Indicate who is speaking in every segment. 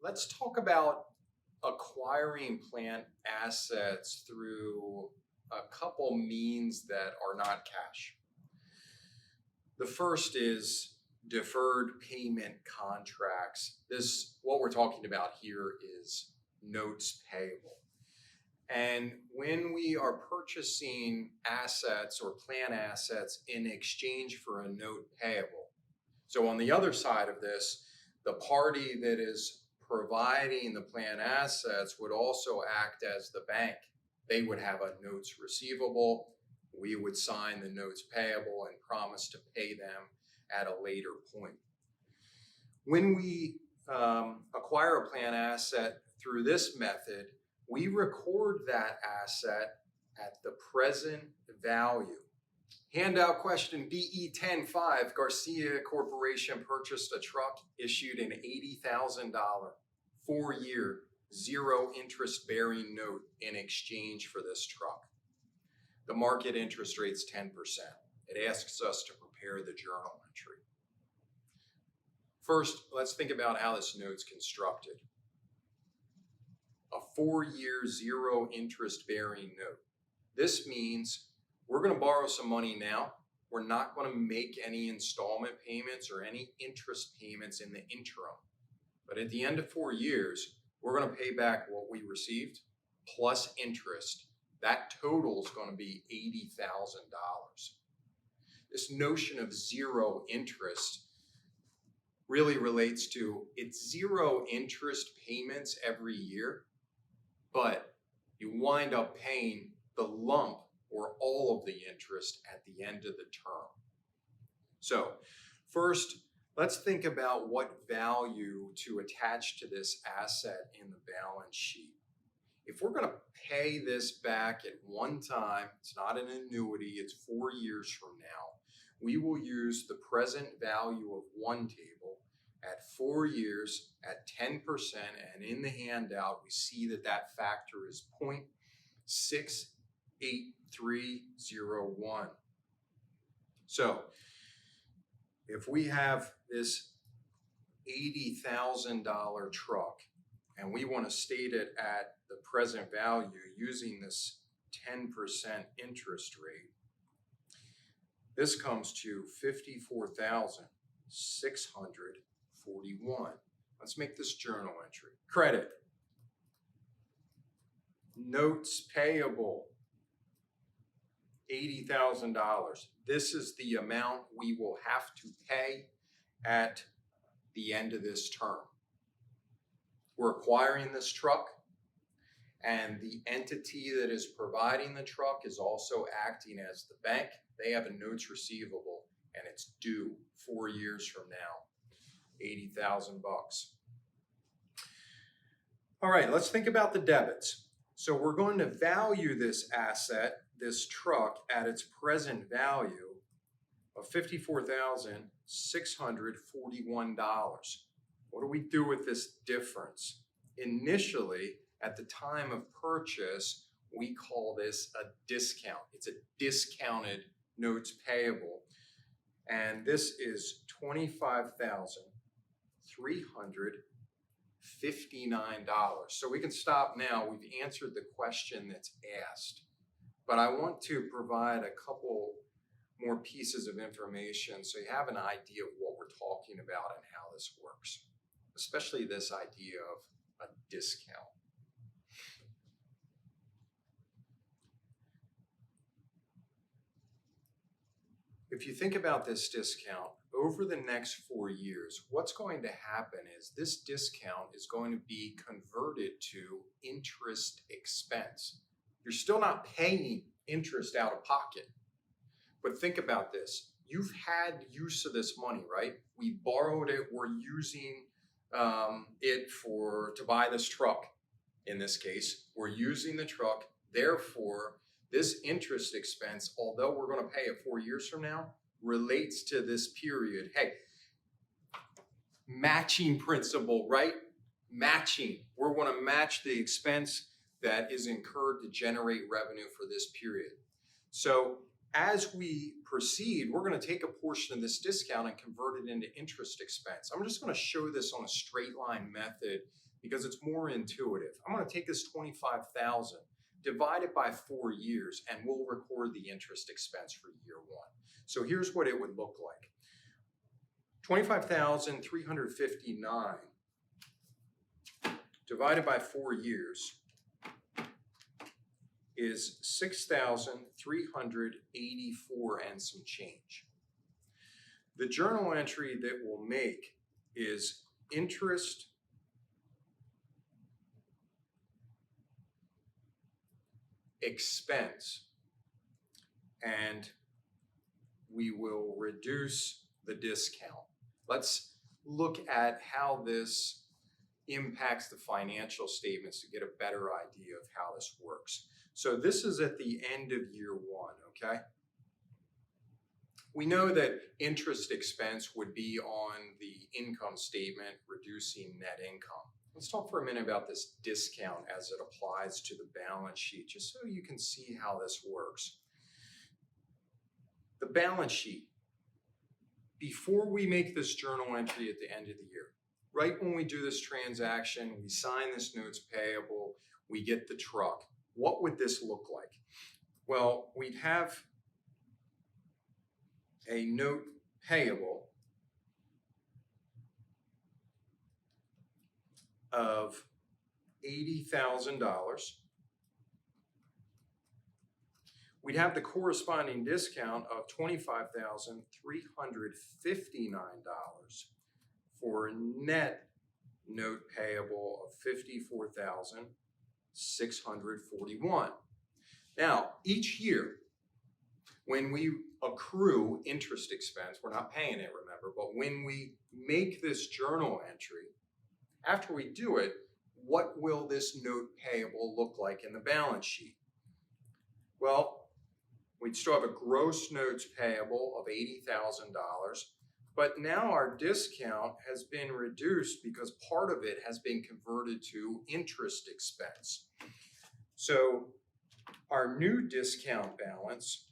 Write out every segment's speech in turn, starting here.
Speaker 1: Let's talk about acquiring plant assets through a couple means that are not cash. The first is deferred payment contracts. What we're talking about here is notes payable. And when we are purchasing assets or plant assets in exchange for a note payable. So on the other side of this, the party that is providing the plant assets would also act as the bank. They would have a notes receivable. We would sign the notes payable and promise to pay them at a later point. When we acquire a plant asset through this method, we record that asset at the present value. Handout question BE105, Garcia Corporation purchased a truck issued an $80,000 4-year zero interest bearing note in exchange for this truck. The market interest rate's 10%. It asks us to prepare the journal entry. First, let's think about how this note's constructed. A 4-year zero interest bearing note. This means we're going to borrow some money now. We're not going to make any installment payments or any interest payments in the interim. But at the end of 4 years, we're going to pay back what we received plus interest. That total is going to be $80,000. This notion of zero interest really relates to it's zero interest payments every year, but you wind up paying the lump or all of the interest at the end of the term. So first, let's think about what value to attach to this asset in the balance sheet. If we're going to pay this back at one time, it's not an annuity, it's 4 years from now, we will use the present value of one table at 4 years at 10%, and in the handout we see that that factor is 0.68301. So if we have this $80,000 truck and we want to state it at the present value using this 10% interest rate, this comes to $54,641. Let's make this journal entry. Credit. Notes payable, $80,000. This is the amount we will have to pay at the end of this term. We're acquiring this truck, and the entity that is providing the truck is also acting as the bank. They have a notes receivable, and it's due 4 years from now, $80,000. All right, let's think about the debits. So we're going to value this asset, this truck, at its present value of $54,641. What do we do with this difference? Initially, at the time of purchase, we call this a discount. It's a discounted notes payable. And this is $25,359. So we can stop now. We've answered the question that's asked. But I want to provide a couple more pieces of information so you have an idea of what we're talking about and how this works, especially this idea of a discount. If you think about this discount, over the next 4 years, what's going to happen is this discount is going to be converted to interest expense. You're still not paying interest out of pocket. But think about this. You've had use of this money, right? We borrowed it. We're using it to buy this truck. In this case, we're using the truck. Therefore, this interest expense, although we're going to pay it 4 years from now, relates to this period. Hey, matching principle, right? Matching. We're going to match the expense that is incurred to generate revenue for this period. So as we proceed, we're going to take a portion of this discount and convert it into interest expense. I'm just going to show this on a straight line method because it's more intuitive. I'm going to take this $25,000, divide it by 4 years, and we'll record the interest expense for year 1. So here's what it would look like. 25,359 divided by 4 years is 6,384 and some change. The journal entry that we'll make is interest expense, and we will reduce the discount. Let's look at how this impacts the financial statements to get a better idea of how this works. So this is at the end of year 1, okay? We know that interest expense would be on the income statement, reducing net income. Let's talk for a minute about this discount as it applies to the balance sheet, just so you can see how this works. The balance sheet, before we make this journal entry at the end of the year, right when we do this transaction, we sign this notes payable, we get the truck. What would this look like? Well, we'd have a note payable of $80,000. We'd have the corresponding discount of $25,359 for a net note payable of $54,641. Now, each year, when we accrue interest expense, we're not paying it, remember, but when we make this journal entry, after we do it, what will this note payable look like in the balance sheet? Well, we'd still have a gross notes payable of $80,000, but now our discount has been reduced because part of it has been converted to interest expense. So our new discount balance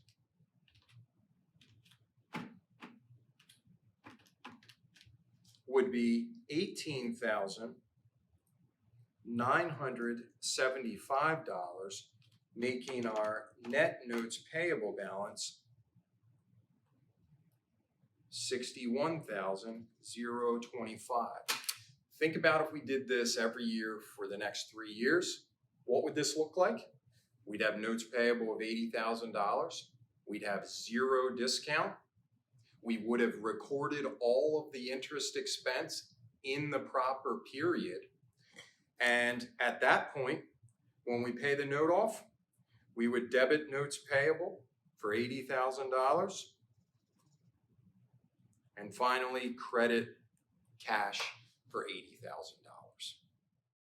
Speaker 1: would be $18,975, making our net notes payable balance $61,025. Think about if we did this every year for the next 3 years. What would this look like? We'd have notes payable of $80,000. We'd have 0 discount. We would have recorded all of the interest expense in the proper period. And at that point, when we pay the note off, we would debit notes payable for $80,000 and finally credit cash for $80,000.